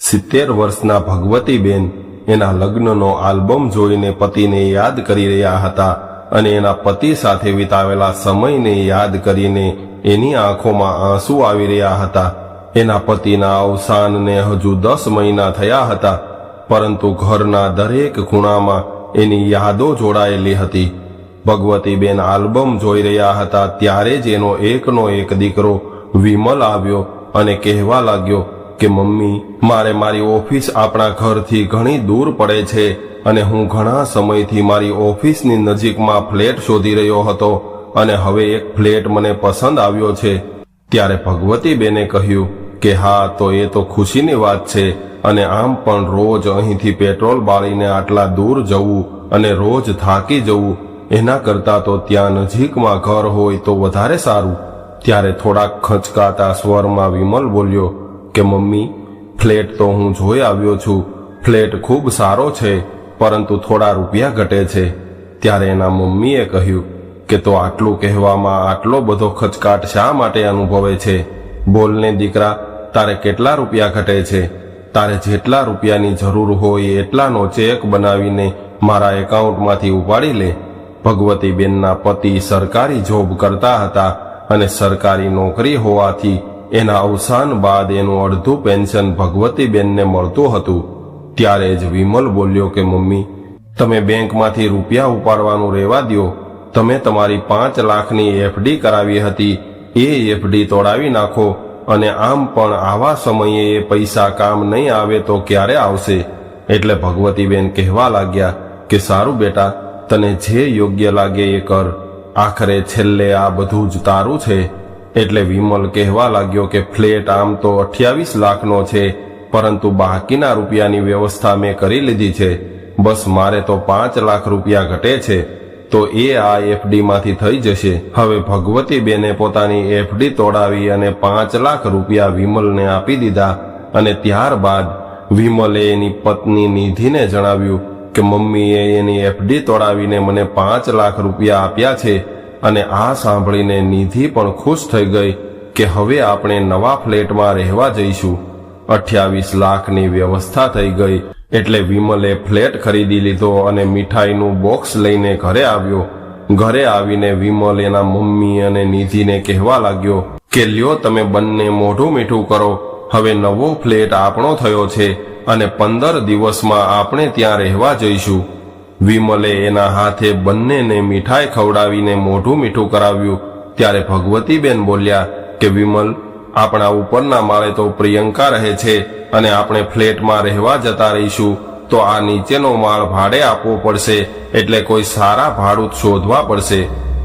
70 વર્ષના ભગવતીબેન એના લગ્નનો આલ્બમ જોઈને પતિને યાદ કરી રહ્યા હતા અને એના પતિ સાથે વિતાવેલા સમયને યાદ કરીને એની આંખોમાં આંસુ આવી રહ્યા હતા। એના પતિના અવસાનને હજુ 10 મહિના થયા હતા, પરંતુ ઘરના દરેક ખૂણામાં એની યાદો જોડાયેલી હતી। ભગવતીબેન આલ્બમ જોઈ રહ્યા હતા ત્યારે જ એનો એકનો એક દીકરો વિમલ આવ્યો અને કહેવા લાગ્યો કે મમ્મી, મારે મારી ઓફિસ આપણા ઘરથી ઘણી દૂર પડે છે અને હું ઘણા સમયથી મારી ઓફિસની નજીકમાં ફ્લેટ શોધી રહ્યો હતો અને હવે એક ફ્લેટ મને પસંદ આવ્યો છે। ત્યારે ભગવતીબેને કહ્યું કે હા, તો એ તો ખુશીની વાત છે અને આમ પણ રોજ અહીંથી પેટ્રોલ બાળીને આટલા દૂર જવું અને રોજ થાકી જવું, એના કરતાં તો ત્યાં નજીકમાં ઘર હોય તો વધારે સારું। ત્યારે થોડાક ખચકાતા સ્વરમાં વિમલ બોલ્યો કે મમ્મી, ફ્લેટ તો હું જોઈ આવ્યો છું, ફ્લેટ ખૂબ સારો છે, પરંતુ થોડા રૂપિયા ઘટે છે। ત્યારે એના મમ્મીએ કહ્યું કે તો આટલું કહેવામાં આટલો બધો ખચકાટ શા માટે અનુભવે છે? બોલને દીકરા, તારે કેટલા રૂપિયા ઘટે છે? તારે જેટલા રૂપિયાની જરૂર હોય એટલાનો ચેક બનાવીને મારા એકાઉન્ટમાંથી ઉપાડી લે। ભગવતીબેનના પતિ સરકારી જોબ કરતા હતા અને સરકારી નોકરી હોવાથી એના અવસાન બાદ એનું અડધું પેન્શન ભગવતીબેનને મળતું હતું। ત્યારે જ વિમલ બોલ્યો કે મમ્મી, તમે બેંકમાંથી રૂપિયા ઉપાડવાનું રહેવા દ્યો। તમે તમારી 5 લાખની એફડી કરાવી હતી, એ એફડી તોડાવી નાખો અને આમ પણ આવા સમયે એ પૈસા કામ નહીં આવે તો ક્યારે આવશે? એટલે ભગવતીબેન કહેવા લાગ્યા કે સારું બેટા, તને જે યોગ્ય લાગે એ કર, આખરે છેલ્લે આ બધું જ તારું છે। એટલે વિમલ કહેવા લાગ્યો કે ફ્લેટ આમ તો 28 લાખનો છે, પરંતુ બાકીના રૂપિયાની વ્યવસ્થા મેં કરી લીધી છે। બસ મારે તો 5 લાખ રૂપિયા ઘટે છે, તો એ આ એફડીમાંથી થઈ જશે। હવે ભગવતીબેને પોતાની એફડી તોડાવી અને 5 લાખ રૂપિયા વિમલને આપી દીધા અને ત્યારબાદ વિમલે એની પત્ની નિધિને જણાવ્યું કે મમ્મીએ એની એફડી તોડાવીને મને 5 લાખ રૂપિયા આપ્યા છે। અને આ સાંભળીને નિધિ પણ ખુશ થઈ ગઈ કે હવે આપણે નવા ફ્લેટમાં રહેવા જઈશું। 28 લાખની વ્યવસ્થા થઈ ગઈ એટલે વિમલે ફ્લેટ ખરીદી લીધો અને મીઠાઈનું બોક્સ લઈને ઘરે આવ્યો। ઘરે આવીને વિમલ એના મમ્મી અને નિધિને કહેવા લાગ્યો કે લ્યો, તમે બંને મોઢું મીઠું કરો, હવે નવો ફ્લેટ આપણો થયો છે અને 15 દિવસમાં આપણે ત્યાં રહેવા જઈશું। વિમલે એના હાથે બંનેને મીઠાઈ ખવડાવીને મોઢું મીઠું કરાવ્યું। ત્યારે ભગવતીબેન બોલ્યા કે વિમલ, આપણા ઉપરના માળે તો પ્રિયંકા રહે છે અને આપણે ફ્લેટમાં રહેવા જતા રહીશું, તો આ નીચેનો માળ ભાડે આપવો પડશે, એટલે કોઈ સારા ભાડૂત શોધવા પડશે।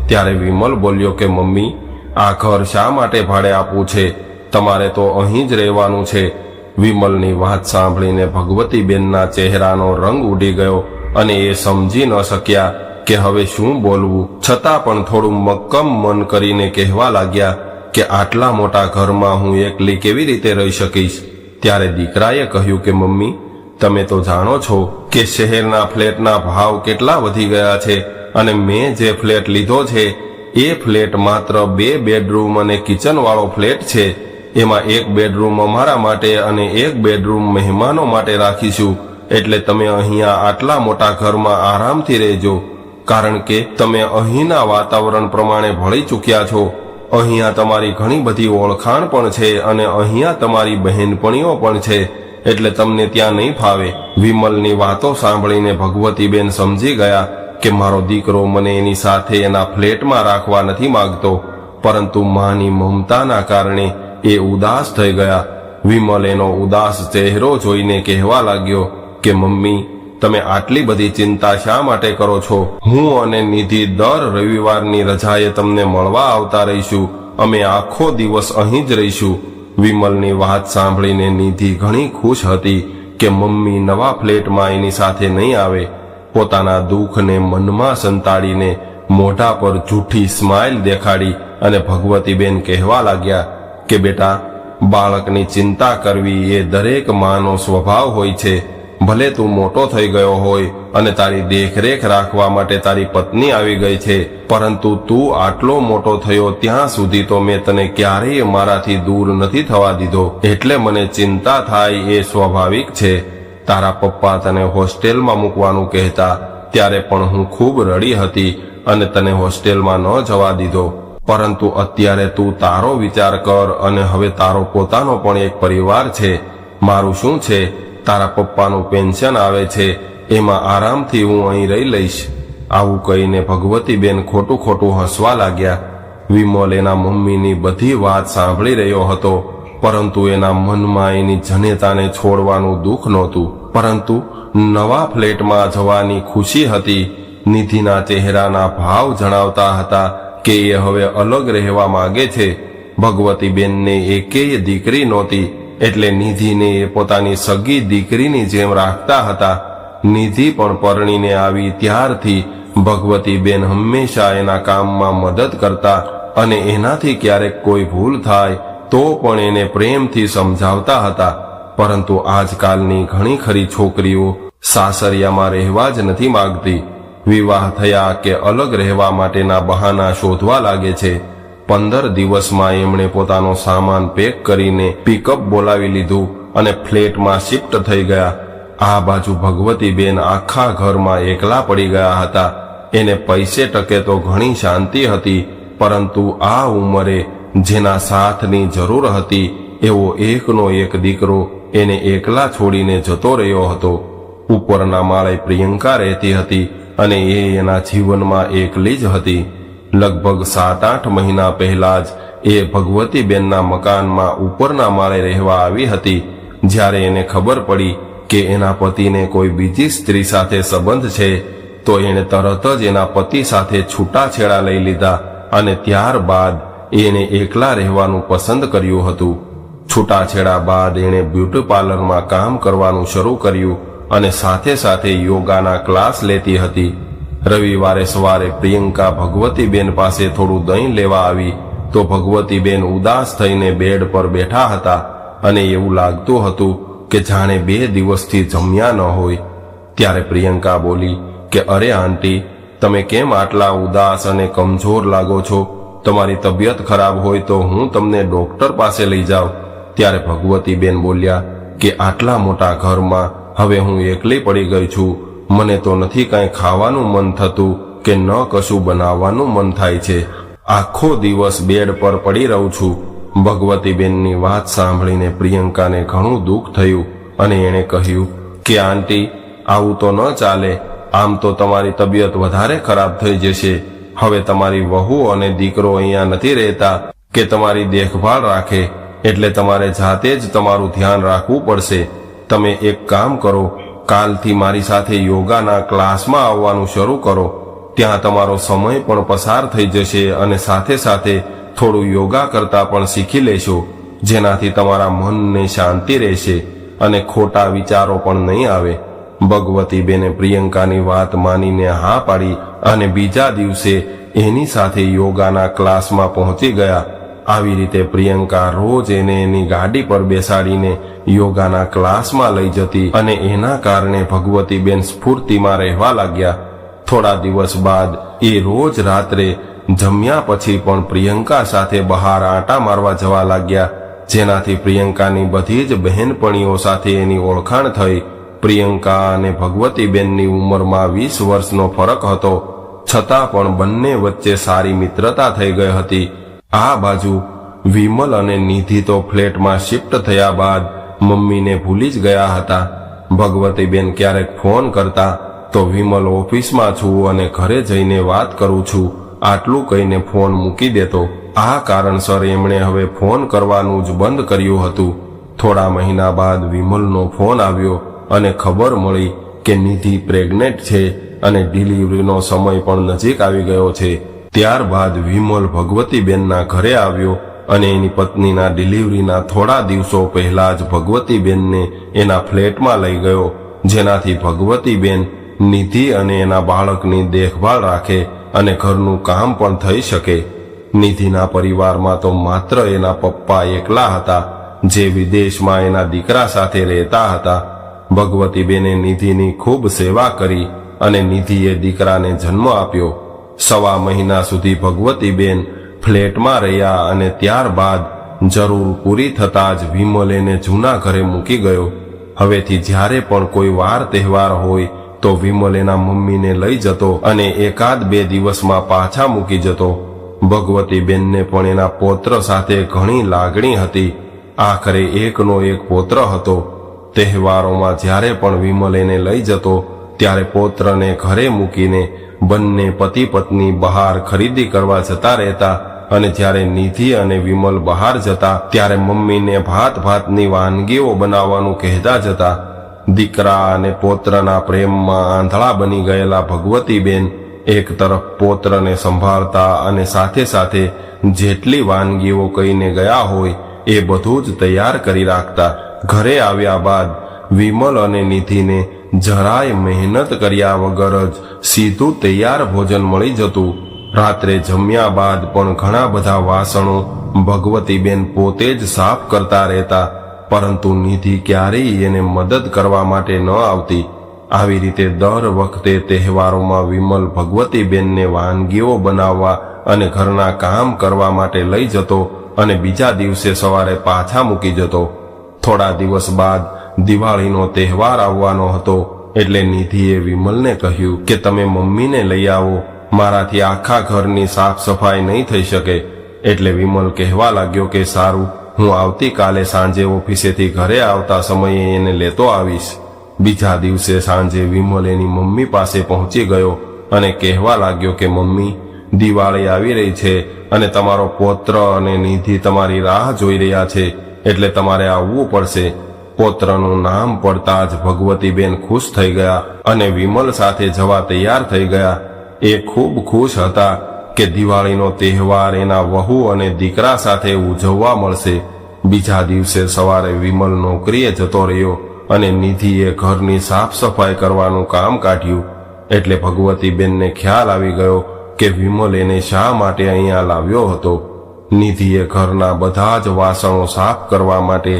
ત્યારે વિમલ બોલ્યો કે મમ્મી, આ ઘર શા માટે ભાડે આપવું છે? તમારે તો અહીં જ રહેવાનું છે। વિમલની વાત સાંભળીને ભગવતીબેનના ચહેરાનો રંગ ઉડી ગયો અને એ સમજી ન શક્યા કે હવે શું બોલવું, છતાં પણ થોડું મક્કમ મન કરીને કહેવા લાગ્યા કે આટલા મોટા ઘરમાં હું એકલી કેવી રીતે રહી શકીશ? ત્યારે દીકરાએ કહ્યું કે મમ્મી, તમે તો જાણો છો કે શહેરના ફ્લેટના ભાવ કેટલા વધી ગયા છે અને મેં જે ફ્લેટ લીધો છે એ ફ્લેટ માત્ર 2 બેડરૂમ અને કિચન વાળો ફ્લેટ છે। એમાં 1 બેડરૂમ અમારા માટે અને 1 બેડરૂમ મહેમાનો માટે રાખીશું। એટલે તમે અહીંયા આટલા મોટા ઘરમાં આરામથી રહેજો, કારણ કે તમે અહીંના વાતાવરણ પ્રમાણે ભળી ચૂક્યા છો। અહીંયા તમારી ઘણી બધી ઓળખાણ પણ છે અને અહીંયા તમારી બહેનપણીઓ પણ છે, એટલે તમને ત્યાં નહીં ફાવે। વિમલની વાતો સાંભળીને ભગવતીબેન સમજી ગયા કે મારો દીકરો મને એની સાથે એના ફ્લેટમાં રાખવા નથી માંગતો, પરંતુ માની મમતાના કારણે એ ઉદાસ થઈ ગયા। વિમલ એનો ઉદાસ ચહેરો જોઈને કહેવા લાગ્યો કે મમ્મી, તમે આટલી બધી ચિંતા શા માટે કરો છો? હું અને નિધિ દર રવિવારની રજાએ તમને મળવા આવતા રહીશું। અમે આખો દિવસ અહીં જ રહીશું। વિમલની વાત સાંભળીને નિધિ ઘણી ખુશ હતી કે મમ્મી નવા ફ્લેટમાં એની સાથે નહીં આવે। પોતાના દુઃખને મનમાં સંતાડીને મોઢા પર જૂઠી સ્માઇલ દેખાડી અને ભગવતીબેન કહેવા લાગ્યા કે બેટા, બાળકની ચિંતા કરવી એ દરેક માનો સ્વભાવ હોય છે, ભલે તું મોટો થઈ ગયો હોય અને તારી દેખરેખ રાખવા માટે તારી પત્ની આવી ગઈ છે, પરંતુ તું આટલો મોટો થયો ત્યાં સુધી તો મેં તને ક્યારેય મારાથી દૂર નથી થવા દીધો, એટલે મને ચિંતા થાય એ સ્વાભાવિક છે. તારા પપ્પા તને હોસ્ટેલમાં મૂકવાનું કહેતા ત્યારે પણ હું ખૂબ રડી હતી અને તને હોસ્ટેલમાં ન જવા દીધો, પરંતુ અત્યારે તું તારો વિચાર કર અને હવે તારો પોતાનો પણ એક પરિવાર છે. મારું શું છે, તારા પપ્પાનું પેન્શન આવે છે, એમાં આરામથી હું અહીં રહી લઈશ. આવું કહીને ભગવતીબેન ખોટું ખોટું હસવા લાગ્યા. વિમલ એના મમ્મીની બધી વાત સાંભળી રહ્યો હતો, પરંતુ એના મનમાં એની જનેતાને છોડવાનું દુઃખ નહોતું, પરંતુ નવા ફ્લેટમાં જવાની ખુશી હતી. નિધિના ચહેરાના ભાવ જણાવતા હતા કે એ હવે અલગ રહેવા માંગે છે. ભગવતીબેનને એકેય દીકરી નહોતી, એટલે નિધિને એ પોતાની સગી દીકરીની જેમ રાખતા હતા. નિધિ પણ પરણીને આવી ત્યારથી ભગવતીબેન હંમેશા એના કામમાં મદદ કરતા અને એનાથી ક્યારેક કોઈ ભૂલ થાય તો પણ એને પ્રેમથી સમજાવતા હતા. પરંતુ આજકાલની ઘણી ખરી છોકરીઓ સાસરિયામાં રહેવા જ નથી માંગતી. વિવાહ થયા કે અલગ રહેવા માટેના બહાના શોધવા લાગે છે. 15 દિવસમાં એમણે પોતાનો સામાન પેક કરીને પિકઅપ બોલાવી લીધું અને ફ્લેટમાં શિફ્ટ થઈ ગયા. આ બાજુ ભગવતીબેન આખા ઘરમાં એકલા પડી ગયા હતા. એને પૈસે ટકે તો ઘણી શાંતિ હતી, પરંતુ આ ઉંમરે જેના સાથની જરૂર હતી એવો એકનો એક દીકરો એને એકલા છોડીને જતો રહ્યો હતો. ઉપરના માળે પ્રિયંકા રહેતી હતી અને એ એના જીવનમાં એકલી જ હતી. લગભગ 7-8 મહિના પહેલા જ એ ભગવતીબેનના મકાનમાં ઉપરના માળે રહેવા આવી હતી. જ્યારે એને ખબર પડી કે એના પતિને કોઈ બીજી સ્ત્રી સાથે સંબંધ છે તો એણે તરત જ એના પતિ સાથે છૂટાછેડા લઈ લીધા અને ત્યારબાદ એને એકલા રહેવાનું પસંદ કર્યું હતું. છૂટાછેડા બાદ એણે બ્યુટી પાર્લરમાં કામ કરવાનું શરૂ કર્યું અને સાથે સાથે યોગાના ક્લાસ લેતી હતી. રવિવારે સવારે પ્રિયંકા ભગવતીબેન પાસે થોડું દહીં લેવા આવી તો ભગવતીબેન ઉદાસ થઈને બેડ પર બેઠા હતા અને એવું લાગતું હતું કે જાણે 2 દિવસથી જમ્યા ન હોય. ત્યારે પ્રિયંકા બોલી કે અરે આંટી, તમે કેમ આટલા ઉદાસ અને કમજોર લાગો છો? તમારી તબિયત ખરાબ હોય તો હું તમને ડોક્ટર પાસે લઈ જાઉં. ત્યારે ભગવતીબેન બોલ્યા કે આટલા મોટા ઘરમાં હવે હું એકલી પડી ગઈ છું. મને તો નથી કાંઈ ખાવાનું મન થતું કે ન કશું બનાવવાનું મન થાય છે. આખો દિવસ બેડ પર પડી રહું છું. ભગવતીબેનની વાત સાંભળીને પ્રિયંકાને ઘણું દુઃખ થયું અને એણે કહ્યું કે આંટી, આવું તો ન ચાલે. આમ તો તમારી તબિયત વધારે ખરાબ થઈ જશે. હવે તમારી વહુ અને દીકરો અહીંયા નથી રહેતા કે તમારી દેખભાળ રાખે, એટલે તમારે જાતે જ તમારું ધ્યાન રાખવું પડશે. તમે એક કામ કરો, કાલથી મારી સાથે યોગાના ક્લાસમાં આવવાનું શરૂ કરો. ત્યાં તમારો સમય પણ પસાર થઈ જશે અને સાથે સાથે થોડું યોગા કરતા પણ શીખી લેશો, જેનાથી તમારા મનને શાંતિ રહેશે અને ખોટા વિચારો પણ નહીં આવે. ભગવતીબેને પ્રિયંકાની વાત માનીને હા પાડી અને બીજા દિવસે એની સાથે યોગાના ક્લાસમાં પહોંચી ગયા. આવી રીતે પ્રિયંકા રોજ એને એની ગાડી પર બેસાડીને યોગાના ક્લાસમાં લઈ જતી અને એના કારણે ભગવતીબેન સ્ફૂર્તિમાં રહેવા લાગ્યા. થોડા દિવસ બાદ એ રોજ રાત્રે જમ્યા પછી પણ પ્રિયંકા સાથે બહાર આંટા મારવા જવા લાગ્યા, જેનાથી પ્રિયંકાની બધી જ બહેનપણીઓ સાથે એની ઓળખાણ થઈ. પ્રિયંકા અને ભગવતીબેનની ઉંમરમાં 20 વર્ષનો ફરક હતો, છતાં પણ બંને વચ્ચે સારી મિત્રતા થઈ ગઈ હતી. આ બાજુ વિમલ અને નિધિ તો ફ્લેટમાં શિફ્ટ થયા બાદ મમ્મીને ભૂલી જ ગયા હતા. ભગવતીબેન ક્યારેક ફોન કરતા તો વિમલ ઓફિસમાં છું અને ઘરે જઈને વાત કરું છું, આટલું કહીને ફોન મૂકી દેતો. આ કારણસર એમણે હવે ફોન કરવાનું જ બંધ કર્યું હતું. થોડા મહિના બાદ વિમલનો ફોન આવ્યો અને ખબર મળી કે નિધિ પ્રેગ્નેન્ટ છે અને ડિલિવરીનો સમય પણ નજીક આવી ગયો છે. ત્યારબાદ વિમલ ભગવતીબેનના ઘરે આવ્યો અને એની પત્નીના ડિલિવરીના થોડા દિવસો પહેલા જ ભગવતીબેનને એના ફ્લેટમાં લઈ ગયો, જેનાથી ભગવતીબેન નિધિ અને એના બાળકની દેખભાળ રાખે અને ઘરનું કામ પણ થઈ શકે. નિધિના પરિવારમાં તો માત્ર એના પપ્પા એકલા હતા, જે વિદેશમાં એના દીકરા સાથે રહેતા હતા. ભગવતીબેને નિધિની ખૂબ સેવા કરી અને નિધિએ દીકરાને જન્મ આપ્યો. 1.25 મહિના સુધી ભગવતીબેન ફ્લેટમાં રહ્યા અને ત્યારબાદ જરૂર પૂરી થતાં જ વિમલ એને જૂના ઘરે મૂકી ગયો. હવેથી જ્યારે પણ કોઈ વાર તહેવાર હોય તો વિમલ એના મમ્મીને લઈ જતો અને 1-2 દિવસમાં પાછા મૂકી જતો. ભગવતીબેનને પણ એના પૌત્ર સાથે ઘણી લાગણી હતી. આખરે એકનો એક પૌત્ર હતો. તહેવારોમાં જ્યારે પણ વિમલ એને લઈ જતો ત્યારે પૌત્રને ઘરે મૂકીને બંને પતિ પત્ની બહાર ખરીદી કરવા જતા રહેતા અને જ્યારે નિધિ અને વિમલ બહાર જતા ત્યારે મમ્મીને ભાતની વાનગીઓ બનાવવાનું કહેતા જતા. દીકરા અને પૌત્રના પ્રેમમાં આંધળા બની ગયેલા ભગવતીબેન એક તરફ પૌત્રને સંભાળતા અને સાથે સાથે જેટલી વાનગીઓ કહીને ગયા હોય એ બધું જ તૈયાર કરી રાખતા. ઘરે આવ્યા બાદ વિમલ અને નિધિને જરાય મહેનત કર્યા વગર જ સીધું તૈયાર ભોજન મળી જતું. રાત્રે જમ્યા બાદ પણ ઘણા બધા વાસણો ભગવતીબેન પોતે જ સાફ કરતા રહેતા, પરંતુ નિધિ ક્યારેય એને મદદ કરવા માટે ન આવતી. આવી રીતે દર વખતે તહેવારોમાં વિમલ ભગવતીબેનને વાનગીઓ બનાવવા અને ઘરના કામ કરવા માટે લઈ જતો અને બીજા દિવસે સવારે પાછા મૂકી જતો. થોડા દિવસ બાદ દિવાળીનો તહેવાર આવવાનો હતો એટલે નિધિએ વિમલને કહ્યું કે તમે મમ્મીને લઈ આવો, મારાથી આખા ઘરની સાફ સફાઈ નહીં થઈ શકે. એટલે વિમલ કહેવા લાગ્યો કે સારું, હું આવતીકાલે સાંજે ઓફિસેથી ઘરે આવતા સમયે એને લેતો આવીશ. બીજા દિવસે સાંજે વિમલ એની મમ્મી પાસે પહોંચી ગયો અને કહેવા લાગ્યો કે મમ્મી, દિવાળી આવી રહી છે અને તમારો પૌત્ર અને નિધિ તમારી રાહ જોઈ રહ્યા છે, એટલે તમારે આવવું પડશે. પૌત્રનું નામ પડતા જ ભગવતીબેન ખુશ થઈ ગયા અને વિમલ સાથે જવા તૈયાર થઈ ગયા. એ ખૂબ ખુશ હતા કે દિવાળીનો તહેવાર એના વહુ અને દીકરા સાથે ઉજવવા મળશે. બીજા દિવસે સવારે વિમલ નોકરીએ જતો રહ્યો અને નિધિએ ઘરની સાફ સફાઈ કરવાનું કામ કાઢ્યું. એટલે ભગવતીબેનને ખ્યાલ આવી ગયો કે વિમલ એને શા માટે અહીંયા લાવ્યો હતો. નિધિએ ઘરના બધા જ વાસણો સાફ કરવા માટે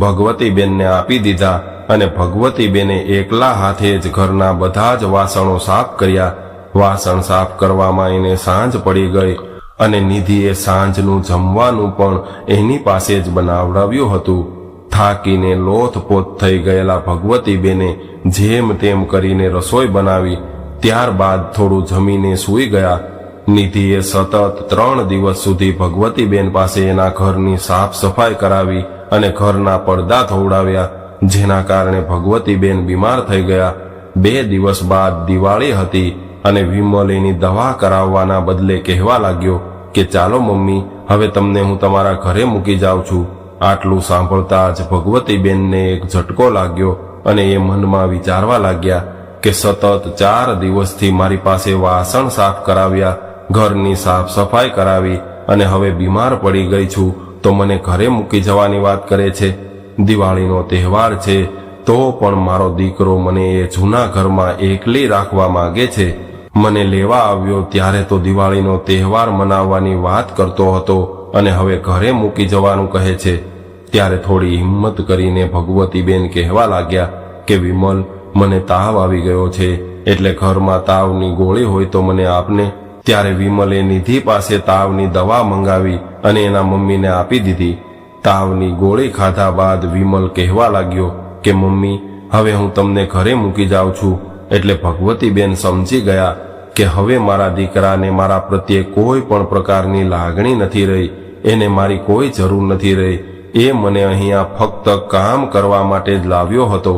ભગવતીબેનને આપી દીધા અને ભગવતીબેને એકલા હાથે જ ઘરના બધા જ વાસણો સાફ કર્યા. વાસણ સાફ કરવામાં એને સાંજ પડી ગઈ અને નિધિએ સાંજનું જમવાનું પણ એની પાસે જ બનાવડાવ્યું હતું. થાકીને લોથપોથ થઈ ગયેલા ભગવતીબેને જેમ તેમ કરીને રસોઈ બનાવી. ત્યારબાદ થોડું જમીને સૂઈ ગયા. નિધિએ સતત 3 દિવસ સુધી ભગવતીબેન પાસે એના ઘરની સાફ સફાઈ કરાવી અને ઘરના પડદા ધોવડાવ્યા, જેના કારણે ભગવતીબેન બીમાર થઈ ગયા. 2 દિવસ બાદ દિવાળી હતી અને વિમલ એની દવા કરાવવાના બદલે કહેવા લાગ્યો કે ચાલો મમ્મી, હવે તમને હું તમારા ઘરે મૂકી જાઉં છું. આટલું સાંભળતા જ ભગવતીબેનને એક ઝટકો લાગ્યો અને એ મનમાં વિચારવા લાગ્યા કે સતત 4 દિવસથી મારી પાસે વાસણ સાફ કરાવ્યા, ઘરની સાફ સફાઈ કરાવી અને હવે બીમાર પડી ગઈ છું તો મને ઘરે મૂકી જવાની વાત કરે છે. દિવાળીનો તહેવાર છે તો પણ મારો દીકરો મને એ જૂના ઘરમાં એકલી રાખવા માંગે છે. મને લેવા આવ્યો ત્યારે તો દિવાળીનો તહેવાર મનાવવાની વાત કરતો હતો અને હવે ઘરે મૂકી જવાનું કહે છે. ત્યારે થોડી હિંમત કરીને ભગવતીબેન કહેવા લાગ્યા કે વિમલ, મને તાવ આવી ગયો છે, એટલે ઘરમાં તાવની ગોળી હોય તો મને આપને. ત્યારે વિમલે નિધિ પાસે તાવની દવા મંગાવી અને એના મમ્મીને આપી દીધી. તાવની ગોળી ખાધા બાદ વિમલ કહેવા લાગ્યો કે મમ્મી, હવે હું તમને ઘરે મૂકી જાઉં છું. એટલે ભગવતીબેન સમજી ગયા કે હવે મારા દીકરાને મારા પ્રત્યે કોઈ પણ પ્રકારની લાગણી નથી રહી, એને મારી કોઈ જરૂર નથી રહી. એ મને અહીંયા ફક્ત કામ કરવા માટે જ લાવ્યો હતો.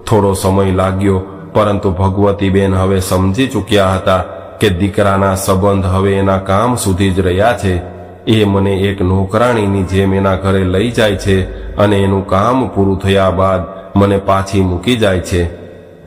થોડો સમય લાગ્યો, પરંતુ ભગવતીબેન હવે સમજી ચૂક્યા હતા કે દીકરાના સંબંધ હવે એના કામ સુધી જ રહ્યા છે. એ મને એક નોકરાણીની જેમ એના ઘરે લઈ જાય છે અને એનું કામ પૂરું થયા બાદ મને પાછી મૂકી જાય છે.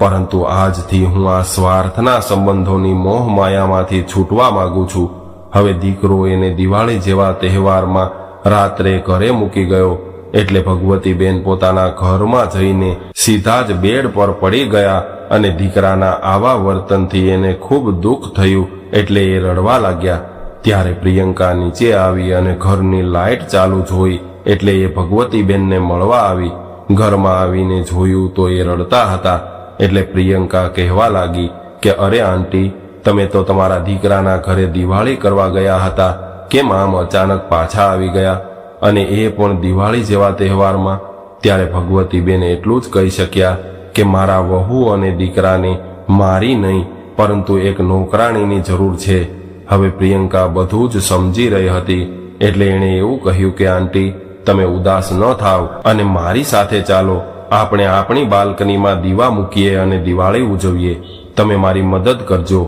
પરંતુ આજથી હું આ સ્વાર્થના સંબંધોની મોહ માયામાંથી છૂટવા માંગુ છું. હવે દીકરો એને દિવાળી જેવા તહેવારમાં રાત્રે ઘરે મૂકી ગયો. એટલે ભગવતીબેન પોતાના ઘરમાં જઈને સીધા જ બેડ પર પડી ગયા અને દીકરાના આવા વર્તનથી એને ખૂબ દુઃખ થયું. એટલે એ રડવા લાગ્યા. ત્યારે પ્રિયંકા નીચે આવી અને ઘરની લાઇટ ચાલુ જોઈ એટલે એ ભગવતીબેનને મળવા આવી. ઘરમાં આવીને જોયું તો એ રડતા હતા. એટલે પ્રિયંકા કહેવા લાગી કે અરે આંટી, તમે તો તમારા દીકરાના ઘરે દિવાળી કરવા ગયા હતા, કેમ આમ અચાનક પાછા આવી ગયા, અને એ પણ દિવાળી જેવા તહેવારમાં? ત્યારે ભગવતીબેન એટલું જ કહી શક્યા કે મારા વહુ અને દીકરાને મારી નહીં પરંતુ એક નોકરાણીની જરૂર છે. હવે પ્રિયંકા બધું જ સમજી રહી હતી. એટલે એણે એવું કહ્યું કે આંટી, તમે ઉદાસ ન થાવ અને મારી સાથે ચાલો. આપણે આપણી બાલ્કનીમાં દીવા મૂકીએ અને દિવાળી ઉજવીએ. તમે મારી મદદ કરજો.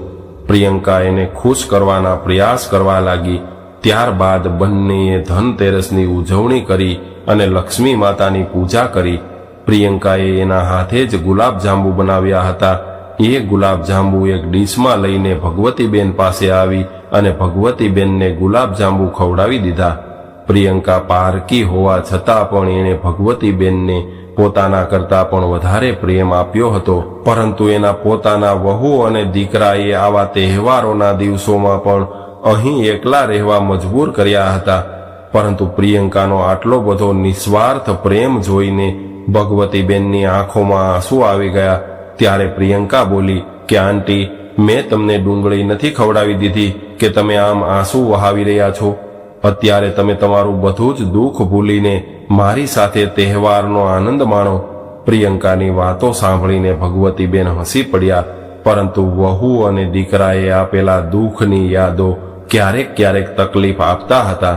પ્રિયંકા એને ખુશ કરવાના પ્રયાસ કરવા લાગી. ત્યારબાદ બંનેએ ધનતેરસની ઉજવણી કરી અને લક્ષ્મી માતાની પૂજા કરી. પ્રિયંકાએ એના હાથે જ ગુલાબજાંબુ બનાવ્યા હતા. એ ગુલાબજાંબુ એક ડીશમાં લઈને ભગવતીબેન પાસે આવી અને ભગવતીબેનને ગુલાબજાંબુ ખવડાવી દીધા. પ્રિયંકા પારકી હોવા છતાં પણ એણે ભગવતીબેનને પોતાના કરતા પણ વધારે પ્રેમ આપ્યો હતો. પરંતુ એના પોતાના વહુ અને દીકરાએ આવા તહેવારોના દિવસોમાં પણ અહીં એકલા રહેવા મજબૂર કર્યા હતા. પરંતુ પ્રિયંકાનો આટલો બધો નિસ્વાર્થ પ્રેમ જોઈને ભગવતીબેનની આંખોમાં આંસુ આવી ગયા. ત્યારે પ્રિયંકા બોલી કે આંટી, મેં તમને ડુંગળી નથી ખવડાવી દીધી કે તમે આમ આંસુ વહાવી રહ્યા છો? અત્યારે તમે તમારું બધું જ દુઃખ ભૂલીને મારી સાથે તહેવારનો આનંદ માણો. પ્રિયંકાની વાતો સાંભળીને ભગવતીબેન હસી પડ્યા. પરંતુ વહુ અને દીકરાએ આપેલા દુઃખની યાદો ક્યારેક ક્યારેક તકલીફ આપતા હતા.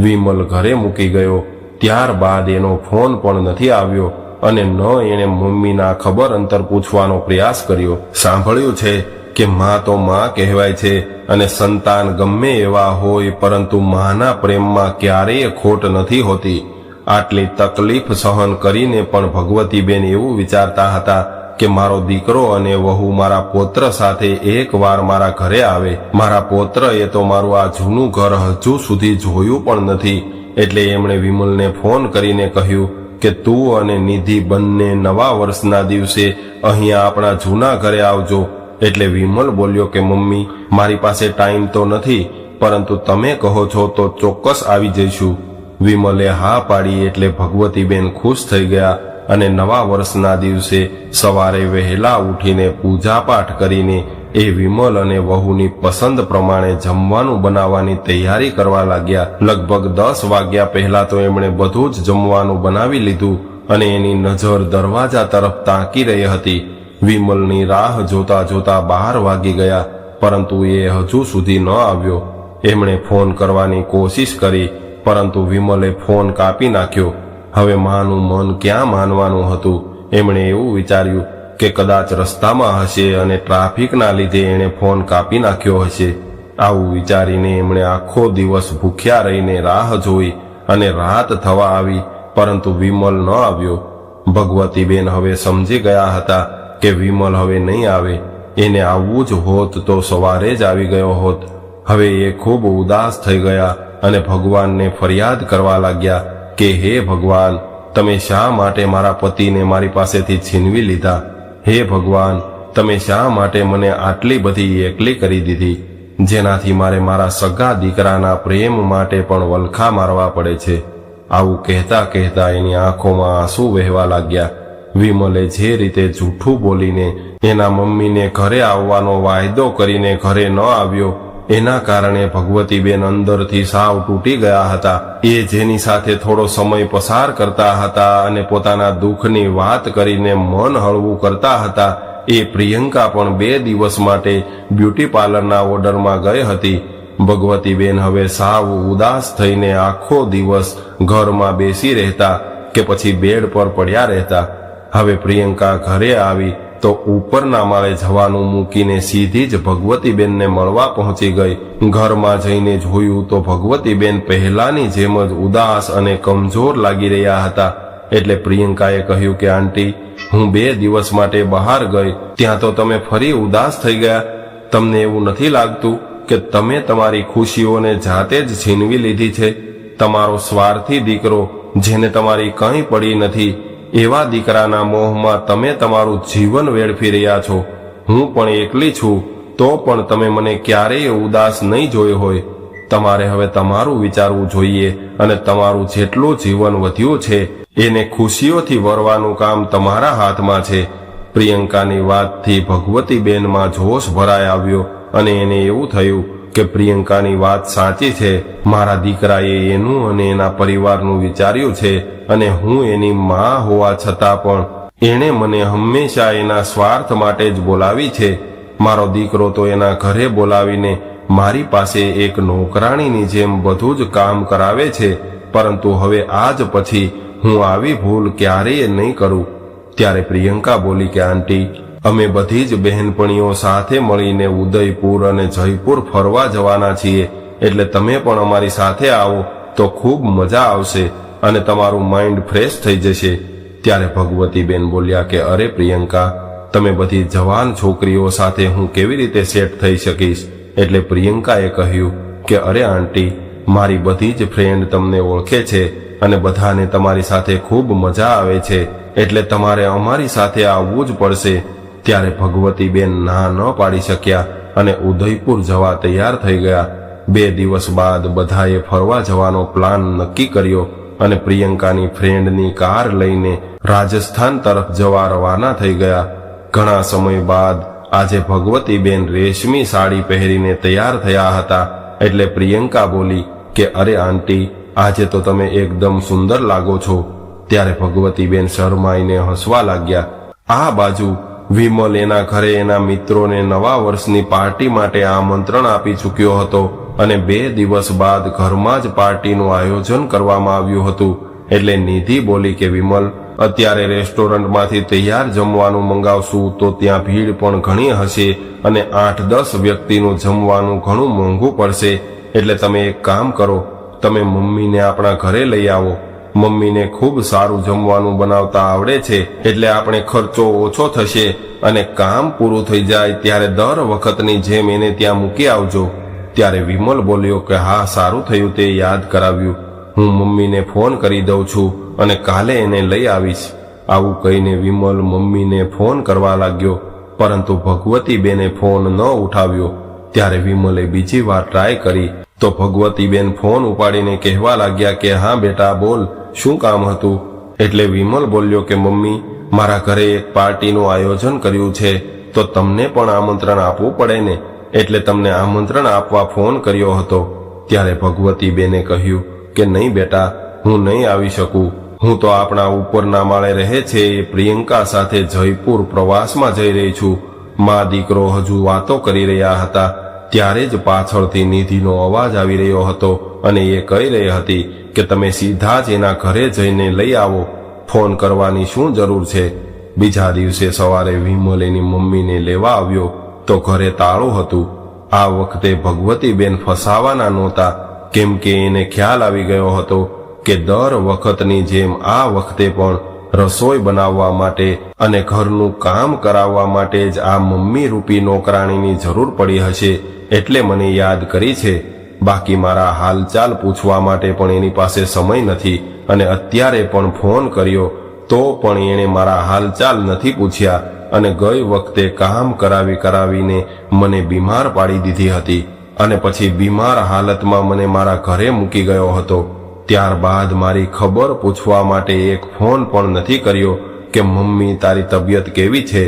વિમલ ઘરે મૂકી ગયો. ત્યારબાદ એનો ફોન પણ નથી આવ્યો અને ન એણે મમ્મીના ખબર અંતર પૂછવાનો પ્રયાસ કર્યો. સાંભળ્યું છે કે માં તો માં કહેવાય છે અને સંતાન ગમે એવા હોય પરંતુ માના પ્રેમમાં ક્યારેય ખોટ નથી હોતી. આટલી તકલીફ સહન કરીને પણ ભગવતીબેન એવું વિચારતા હતા કે મારો દીકરો અને વહુ મારા પૌત્ર સાથે એકવાર મારા ઘરે આવે. મારા પૌત્ર એ તો મારું આ જૂનું ઘર હજુ સુધી જોયું પણ નથી. એટલે એમણે વિમલને ફોન કરીને કહ્યું કે તું અને નિધિ બંને નવા વર્ષના દિવસે અહીંયા આપણા જૂના ઘરે આવજો. એટલે વિમલ બોલ્યો કે મમ્મી, મારી પાસે ટાઈમ તો નથી, પરંતુ તમે કહો છો તો ચોક્કસ આવી જઈશું. વિમલે હા પાડી એટલે ભગવતીબેન ખુશ થઈ ગયા અને નવા વર્ષના દિવસે સવારે વહેલા ઉઠીને પૂજાપાઠ કરીને એ વિમલ અને વહુની પસંદ પ્રમાણે જમવાનું બનાવવાની તૈયારી કરવા લાગ્યા. લગભગ 10 વાગ્યા પહેલા તો એમણે બધું જ જમવાનું બનાવી લીધું અને એની નજર દરવાજા તરફ તાકી રહી હતી. વિમલની રાહ જોતા જોતા 12 વાગી ગયા પરંતુ એ હજુ સુધી ન આવ્યો. એમણે ફોન કરવાની કોશિશ કરી પરંતુ વિમલે ફોન કાપી નાખ્યો. હવે માનું મન ક્યાં માનવાનું હતું. એમણે એવું વિચાર્યું કે કદાચ રસ્તામાં હશે અને ટ્રાફિકના લીધે એણે ફોન કાપી નાખ્યો હશે. આવું વિચારીને એમણે આખો દિવસ ભૂખ્યા રહીને રાહ જોઈ અને રાત થવા આવી પરંતુ વિમલ ન આવ્યો. ભગવતીબેન હવે સમજી ગયા હતા કે વિમલ હવે નહીં આવે. એને આવવું જ હોત તો સવારે જ આવી ગયો હોત. હવે એ ખૂબ ઉદાસ થઈ ગયા અને ભગવાનને ફરિયાદ કરવા લાગ્યા કે હે ભગવાન, તમે શા માટે મારા પતિને મારી પાસેથી છીનવી લીધા? હે ભગવાન, તમે શા માટે મને આટલી બધી એકલી કરી દીધી, જેનાથી મારે મારા સગા દીકરાના પ્રેમ માટે પણ વલખા મારવા પડે છે. આવું કહેતા કહેતા એની આંખોમાં આંસુ વહેવા લાગ્યા. વિમલે જે રીતે જૂઠું બોલીને એના મમ્મીને ઘરે આવવાનો વાયદો કરીને ઘરે ન આવ્યો, એના કારણે ભગવતીબેન અંદરથી સાવ તૂટી ગયા હતા. એ જેની સાથે થોડો સમય પસાર કરતા હતા અને પોતાના દુઃખની વાત કરીને મન હળવું કરતા હતા, એ પ્રિયંકા પણ 2 દિવસ માટે બ્યુટી પાર્લરના ઓર્ડરમાં ગઈ હતી. ભગવતીબેન હવે સાવ ઉદાસ થઈને આખો દિવસ ઘરમાં બેસી રહેતા કે પછી બેડ પર પડ્યા રહેતા. હવે પ્રિયંકા ઘરે આવી તો ઉપરના માળે જવાનું મૂકીને સીધી જ ભગવતીબેનને મળવા પહોંચી ગઈ. ઘરમાં જઈને જોયું તો ભગવતીબેન પહેલાની જેમ જ ઉદાસ અને કમજોર લાગી રહ્યા હતા. એટલે પ્રિયંકાએ કહ્યું કે આંટી, હું 2 દિવસ માટે બહાર ગઈ, ત્યાં તો તમે ફરી ઉદાસ થઈ ગયા. તમને એવું નથી લાગતું કે તમે તમારી ખુશીઓને જાતે જ છીનવી લીધી છે? તમારો સ્વાર્થી દીકરો જેને તમારી કંઈ પડી નથી, એવા દીકરાના મોહમાં તમે તમારું જીવન વેડફી રહ્યા છો. હું પણ એકલી છું તો પણ તમે મને ક્યારેય ઉદાસ નહીં જોયો હોય. તમારે હવે તમારું વિચારવું જોઈએ અને તમારું જેટલું જીવન વધ્યું છે એને ખુશીઓથી વરવાનું કામ તમારા હાથમાં છે. પ્રિયંકાની વાતથી ભગવતીબેનમાં જોશ ભરાઈ આવ્યો અને એને એવું થયું કે પ્રિયંકાની વાત સાચી છે. મારા દીકરાએ એનું અને એના પરિવારનું વિચાર્યું છે અને હું એની માં હોવા છતાં પણ એણે મને હંમેશા એના સ્વાર્થ માટે જ બોલાવી છે. મારો દીકરો તો એના ઘરે બોલાવીને મારી પાસે એક નોકરાણીની જેમ બધું જ કામ કરાવે છે, પરંતુ હવે આજ પછી હું આવી ભૂલ ક્યારેય નહીં કરું. ત્યારે પ્રિયંકા બોલી કે આંટી, અમે બધી જ બહેનપણીઓ સાથે મળીને ઉદયપુર અને જયપુર ફરવા જવાના છીએ, એટલે તમે પણ અમારી સાથે આવો તો ખૂબ મજા આવશે અને તમારું માઇન્ડ ફ્રેશ થઈ જશે. ત્યારે ભગવતીબેન બોલ્યા કે અરે પ્રિયંકા, તમે બધી જવાન છોકરીઓ સાથે હું કેવી રીતે સેટ થઈ શકીશ? એટલે પ્રિયંકાએ કહ્યું કે અરે આંટી, મારી બધી જ ફ્રેન્ડ તમને ઓળખે છે અને બધાને તમારી સાથે ખૂબ મજા આવે છે, એટલે તમારે અમારી સાથે આવવું જ પડશે. ત્યારે ભગવતીબેન ના ન પાડી શક્યા અને ઉદયપુર જવા તૈયાર થઈ ગયા. 2 દિવસ બાદ બધાએ ફરવા જવાનો પ્લાન નક્કી કર્યો અને પ્રિયંકાની ફ્રેન્ડની કાર લઈને રાજસ્થાન તરફ જવા રવાના થઈ ગયા. ઘણા સમય બાદ આજે ભગવતીબેન રેશમી સાડી પહેરીને તૈયાર થયા હતા. એટલે પ્રિયંકા બોલી કે અરે આંટી, આજે તો તમે એકદમ સુંદર લાગો છો. ત્યારે ભગવતીબેન શરમાઈને હસવા લાગ્યા. આ બાજુ વિમલ એના ઘરે એના મિત્રોને નવા વર્ષની પાર્ટી માટે આમંત્રણ આપી ચૂક્યો હતો અને 2 દિવસ બાદ ઘરમાં જ પાર્ટીનું આયોજન કરવામાં આવ્યું હતું. એટલે નિધિ બોલી કે વિમલ, અત્યારે રેસ્ટોરન્ટમાંથી તૈયાર જમવાનું મંગાવશું તો ત્યાં ભીડ પણ ઘણી હશે અને 8-10 વ્યક્તિનું જમવાનું ઘણું મોંઘું પડશે. એટલે તમે એક કામ કરો, તમે મમ્મીને આપણા ઘરે લઈ આવો. મમ્મીને ખૂબ સારું જમવાનું બનાવતા આવડે છે, એટલે આપણે ખર્ચો ઓછો થશે અને કામ પૂરું થઈ જાય ત્યારે દર વખતની જેમ એને ત્યાં મૂકી આવજો. ત્યારે વિમલ બોલ્યો કે હા, સારું થયું તે યાદ કરાવ્યું. હું મમ્મીને ફોન કરી દઉં છું અને કાલે એને લઈ આવીશ. આવું કહીને વિમલ મમ્મીને ફોન કરવા લાગ્યો, પરંતુ ભગવતીબેને ફોન ન ઉઠાવ્યો. ત્યારે વિમલે બીજી વાર ટ્રાય કરી તો ભગવતીબેન ફોન ઉપાડીને કહેવા લાગ્યા કે હા બેટા બોલ, શું કામ હતું? એટલે વિમલ બોલ્યો કે મમ્મી, મારા ઘરે એક પાર્ટીનું આયોજન કર્યું છે તો તમને પણ આમંત્રણ આપવું પડે ને, એટલે તમને આમંત્રણ આપવા ફોન કર્યો હતો. ત્યારે ભગવતીબેને કહ્યું કે નહીં બેટા, હું નહીં આવી શકું. હું તો આપણા ઉપરના માળે રહે છે એ પ્રિયંકા સાથે જયપુર પ્રવાસમાં જઈ રહી છું. માં દીકરો હજુ વાતો કરી રહ્યા હતા ત્યારે જ પાછળથી નિધિનો અવાજ આવી રહ્યો હતો અને એ કહી રહી હતી કે તમે સીધા જ એના ઘરે જઈને લઈ આવો, ફોન કરવાની શું જરૂર છે? બીજા દિવસે સવારે વિમલ એની મમ્મીને લેવા આવ્યો તો ઘરે તાળું હતું. આ વખતે ભગવતીબેન ફસાવાના નહોતા, કેમ કે એને ખ્યાલ આવી ગયો હતો કે દર વખતની જેમ આ વખતે પણ રસોઈ બનાવવા માટે અને ઘરનું કામ કરાવવા માટે જ આ મમ્મી રૂપી નોકરાણીની જરૂર પડી હશે, એટલે મને યાદ કરી છે. બાકી મારા હાલચાલ પૂછવા માટે પણ એની પાસે સમય નથી અને અત્યારે પણ ફોન કર્યો તો પણ એણે મારા હાલચાલ નથી પૂછ્યા અને ગઈ વખતે કામ કરાવીને મને બીમાર પાડી દીધી હતી અને પછી બીમાર હાલતમાં મને મારા ઘરે મૂકી ગયો હતો. ત્યારબાદ મારી ખબર પૂછવા માટે એક ફોન પણ નથી કર્યો કે મમ્મી તારી તબિયત કેવી છે.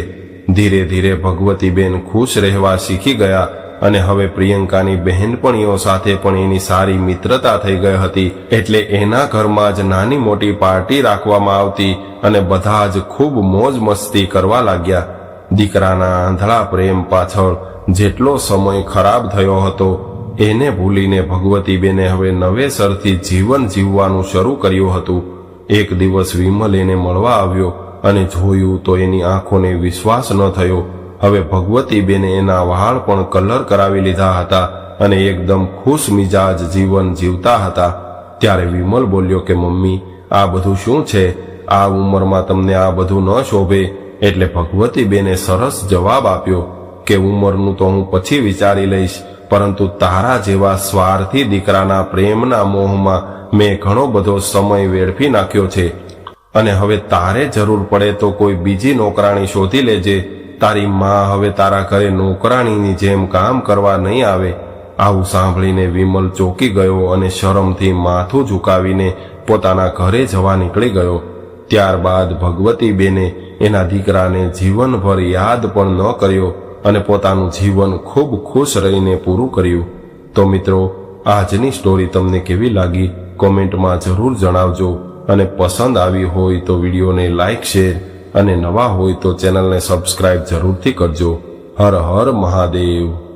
ધીરે ધીરે ભગવતીબેન ખુશ રહેવા શીખી ગયા અને હવે પ્રિયંકાની બહેનપણીઓ સાથે પણ એની સારી મિત્રતા થઈ ગઈ હતી. એટલે એના ઘરમાં જ નાની મોટી પાર્ટી રાખવામાં આવતી અને બધા જ ખૂબ મોજ મસ્તી કરવા લાગ્યા. દીકરાના આંધળા પ્રેમ પાછળ જેટલો સમય ખરાબ થયો હતો એને ભૂલીને ભગવતીબેને હવે નવેસરથી જીવન જીવવાનું શરૂ કર્યું હતું. એક દિવસ વિમલ એને મળવા આવ્યો અને જોયું તો એની આંખોને વિશ્વાસ ન થયો. હવે ભગવતીબેને એના વાળ પણ કલર કરાવી લીધા હતા અને એકદમ ખુશ મિજાજ જીવન જીવતા હતા. ત્યારે વિમલ બોલ્યો કે મમ્મી, આ બધું શું છે? આ ઉંમરમાં તમને આ બધું ન શોભે. એટલે ભગવતીબેને સરસ જવાબ આપ્યો કે ઉંમરનું તો હું પછી વિચારી લઈશ, પરંતુ તારા જેવા સ્વાર્થી દીકરાના પ્રેમના મોહમાં મેં ઘણો બધો સમય વેડફી નાખ્યો છે અને હવે તારે જરૂર પડે તો કોઈ બીજી નોકરાણી શોધી લેજે. તારી માં હવે તારા ઘરે નોકરાણીની જેમ કામ કરવા નહીં આવે. આવું સાંભળીને વિમલ ચોંકી ગયો અને શરમથી માથું ઝુકાવીને પોતાના ઘરે જવા નીકળી ગયો. ત્યારબાદ ભગવતીબેને એના દીકરાને જીવનભર યાદ પણ ન કર્યો અને પોતાનું જીવન ખૂબ ખુશ રહીને પૂરું કર્યું. તો મિત્રો, આજની સ્ટોરી તમને કેવી લાગી કોમેન્ટમાં જરૂર જણાવજો અને પસંદ આવી હોય તો વિડીયોને લાઈક, શેર અને નવા હોય તો ચેનલને સબસ્ક્રાઇબ જરૂરથી કરજો. હર હર મહાદેવ.